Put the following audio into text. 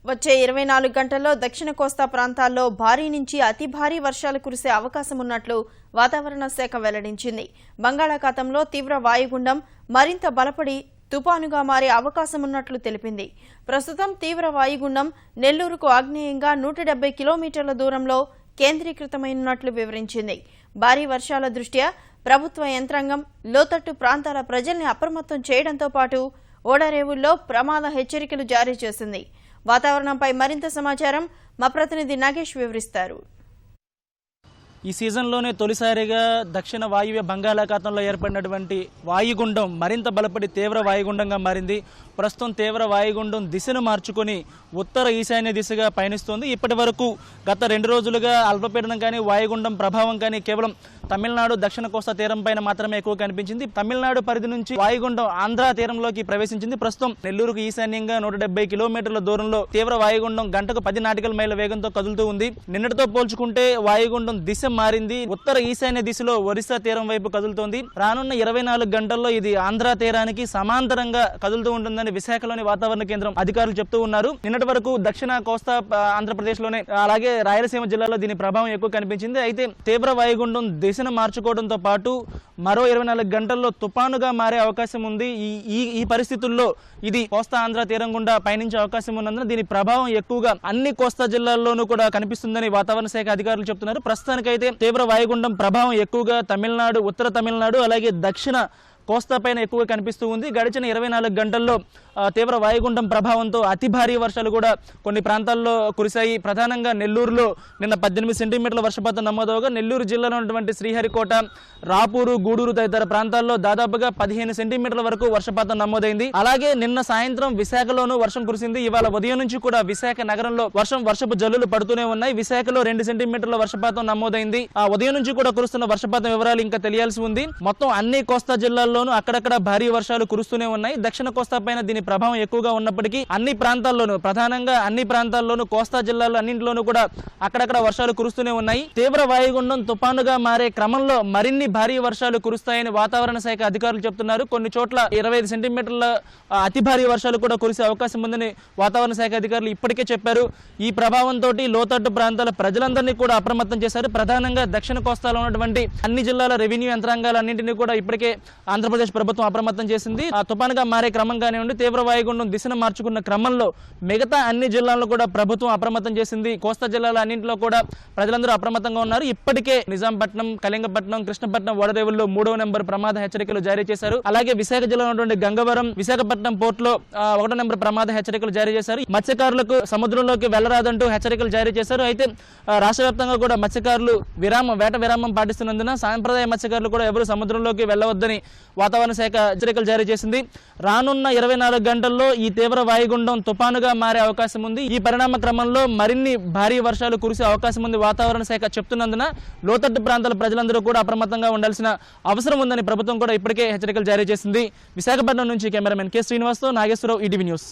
వచ్చే 24 గంటల్లో దక్షిణ కోస్తా ప్రాంతాల్లో భారీ నుంచి అతి భారీ వర్షాలు కురిసే అవకాశం ఉన్నట్లు వాతావరణ శాఖ వెల్లడించింది. బంగాళాఖాతంలో తీవ్ర వాయుగుండం మరింత బలపడి తుపానుగా మారే అవకాశం ఉన్నట్లు తెలిపింది. ప్రస్తుతం తీవ్ర వాయుగుండం నెల్లూరుకు ఆగ్నేయంగా 170 కిలోమీటర్ల దూరంలో కేంద్రీకృతమైనట్లు వివరించింది. భారీ వర్షాల దృష్ట్యా ప్రభుత్వ యంత్రాంగం లోతట్టు ప్రాంతాల ప్రజల్ని అప్రమత్తం చేయడంతో పాటు ఓడరేవుల్లో ప్రమాద హెచ్చరికలు జారీ చేసింది. వాతావరణంపై మరింత సమాచారం మా ప్రతినిధి నాగేష్ వివరిస్తారు. ఈ సీజన్లోనే తొలిసారిగా దక్షిణ వాయువ్య బంగాళాఖాతంలో ఏర్పడినటువంటి వాయుగుండం మరింత బలపడి తీవ్ర వాయుగుండంగా మారింది. ప్రస్తుతం తీవ్ర వాయుగుండం దిశను మార్చుకొని ఉత్తర ఈశాన్య దిశగా పయనిస్తోంది. ఇప్పటి వరకు గత 2 రోజులుగా అల్పపీడనం కానీ వాయుగుండం ప్రభావం కానీ కేవలం తమిళనాడు దక్షిణ కోస్తా తీరం పైన మాత్రమే ఎక్కువ కనిపించింది. తమిళనాడు పరిధి నుంచి వాయుగుండం ఆంధ్ర తీరంలోకి ప్రవేశించింది. ప్రస్తుతం నెల్లూరుకు ఈశాన్యంగా 170 కిలోమీటర్ల దూరంలో తీవ్ర వాయుగుండం గంటకు 10 నాటికల్ మైళ్ళ వేగంతో కదులుతూ ఉంది. నిన్నటితో పోల్చుకుంటే వాయుగుండం దిశ మారింది. ఉత్తర ఈశాన్య దిశలో ఒరిస్సా తీరం వైపు కదులుతోంది. రానున్న 24 గంటల్లో ఇది ఆంధ్ర తీరానికి సమాంతరంగా కదులుతూ ఉంటుందని విశాఖలోని వాతావరణ కేంద్రం అధికారులు చెప్తూ ఉన్నారు. నిన్నటి వరకు దక్షిణ కోస్తా ఆంధ్రప్రదేశ్ లోనే అలాగే రాయలసీమ జిల్లాలో దీని ప్రభావం ఎక్కువ కనిపించింది. అయితే తీవ్ర వాయుగుండం దిశను మార్చుకోవడంతో పాటు మరో 24 గంటల్లో తుపానుగా మారే అవకాశం ఉంది. ఈ పరిస్థితుల్లో ఇది కోస్తా ఆంధ్ర తీరం గుండా పయనించే అవకాశం ఉన్నందున దీని ప్రభావం ఎక్కువగా అన్ని కోస్తా జిల్లాల్లోనూ కూడా కనిపిస్తుందని వాతావరణ శాఖ అధికారులు చెప్తున్నారు. ప్రస్తుతానికైతే తీవ్ర వాయుగుండం ప్రభావం ఎక్కువగా తమిళనాడు, ఉత్తర తమిళనాడు అలాగే దక్షిణ కోస్తా పైన ఎక్కువగా కనిపిస్తూ ఉంది. గడిచిన 24 గంటల్లో తీవ్ర వాయుగుండం ప్రభావంతో అతి భారీ వర్షాలు కూడా కొన్ని ప్రాంతాల్లో కురిశాయి. ప్రధానంగా నెల్లూరులో నిన్న 18 సెంటీమీటర్ల వర్షపాతం నమోదవగా నెల్లూరు జిల్లాలో ఉన్నటువంటి శ్రీహరికోట, రాపూరు, గూడూరు తదితర ప్రాంతాల్లో దాదాపుగా 15 సెంటీమీటర్ల వరకు వర్షపాతం నమోదైంది. అలాగే నిన్న సాయంత్రం విశాఖలోనూ వర్షం కురిసింది. ఇవాళ ఉదయం నుంచి కూడా విశాఖ నగరంలో వర్షపు జల్లులు పడుతూనే ఉన్నాయి. విశాఖలో 2 సెంటీమీటర్ల వర్షపాతం నమోదైంది. ఆ ఉదయం నుంచి కూడా కురుస్తున్న వర్షపాతం వివరాలు ఇంకా తెలియాల్సి ఉంది. మొత్తం అన్ని కోస్తా జిల్లాల్లోనూ అక్కడక్కడ భారీ వర్షాలు కురుస్తూనే ఉన్నాయి. దక్షిణ కోస్తా పైన దీని ప్రభావం ఎక్కువగా ఉన్నప్పటికీ అన్ని ప్రాంతాల్లోనూ ప్రధానంగా అన్ని ప్రాంతాల్లోనూ కోస్తా జిల్లాల్లో అన్నింటిలోనూ కూడా అక్కడక్కడ వర్షాలు కురుస్తూనే ఉన్నాయి. తీవ్ర వాయుగుండం తుపానుగా మారే క్రమంలో మరిన్ని భారీ వర్షాలు కురుస్తాయని వాతావరణ శాఖ అధికారులు చెప్తున్నారు. కొన్ని చోట్ల 25 సెంటీమీటర్ల అతి భారీ వర్షాలు కూడా కురిసే అవకాశం ఉందని వాతావరణ శాఖ అధికారులు ఇప్పటికే చెప్పారు. ఈ ప్రభావంతో లోతట్టు ప్రాంతాల ప్రజలందరినీ కూడా అప్రమత్తం చేశారు. ప్రధానంగా దక్షిణ కోస్తాలో ఉన్నటువంటి అన్ని జిల్లాల రెవెన్యూ యంత్రాంగాలన్నింటినీ కూడా ఇప్పటికే ఆంధ్రప్రదేశ్ ప్రభుత్వం అప్రమత్తం చేసింది. ఆ తుపానుగా మారే క్రమం కానివ్వండి, తీవ్ర వాయుగుండం దిశను మార్చుకున్న క్రమంలో మిగతా అన్ని జిల్లాలను కూడా ప్రభుత్వం అప్రమత్తం చేసింది. కోస్తా జిల్లాల అన్నింటిలో కూడా ప్రజలందరూ అప్రమత్తంగా ఉన్నారు. ఇప్పటికే నిజాంపట్నం, కళింగపట్నం, కృష్ణపట్నం, ఓడరేవుల్లో 3వ నెంబర్ ప్రమాద హెచ్చరికలు జారీ చేశారు. అలాగే విశాఖ జిల్లాలో ఉన్నటువంటి గంగవరం, విశాఖపట్నం పోర్టులో 1వ నెంబర్ ప్రమాద హెచ్చరికలు జారీ చేశారు. మత్స్యకారులకు సముద్రంలోకి వెళ్లరాదంటూ హెచ్చరికలు జారీ చేశారు. అయితే రాష్ట్ర వ్యాప్తంగా కూడా మత్స్యకారులు వేట విరామం పాటిస్తున్నందున సాంప్రదాయ మత్స్యకారులు కూడా ఎవరు సముద్రంలోకి వెళ్లవద్దని వాతావరణ శాఖ హెచ్చరికలు జారీ చేసింది. రానున్న 24 గంటల్లో ఈ తీవ్ర వాయుగుండం తుపానుగా మారే అవకాశం ఉంది. ఈ పరిణామ క్రమంలో మరిన్ని భారీ వర్షాలు కురిసే అవకాశం ఉంది వాతావరణ శాఖ చెప్తున్నందున లోతట్టు ప్రాంతాల ప్రజలందరూ కూడా అప్రమత్తంగా ఉండాల్సిన అవసరం ఉందని ప్రభుత్వం కూడా ఇప్పటికే హెచ్చరికలు జారీ చేసింది. విశాఖపట్నం నుంచి కెమెరామెన్ కె శ్రీనివాస్తో నాగేశ్వరరావు, ఈటీవీ న్యూస్.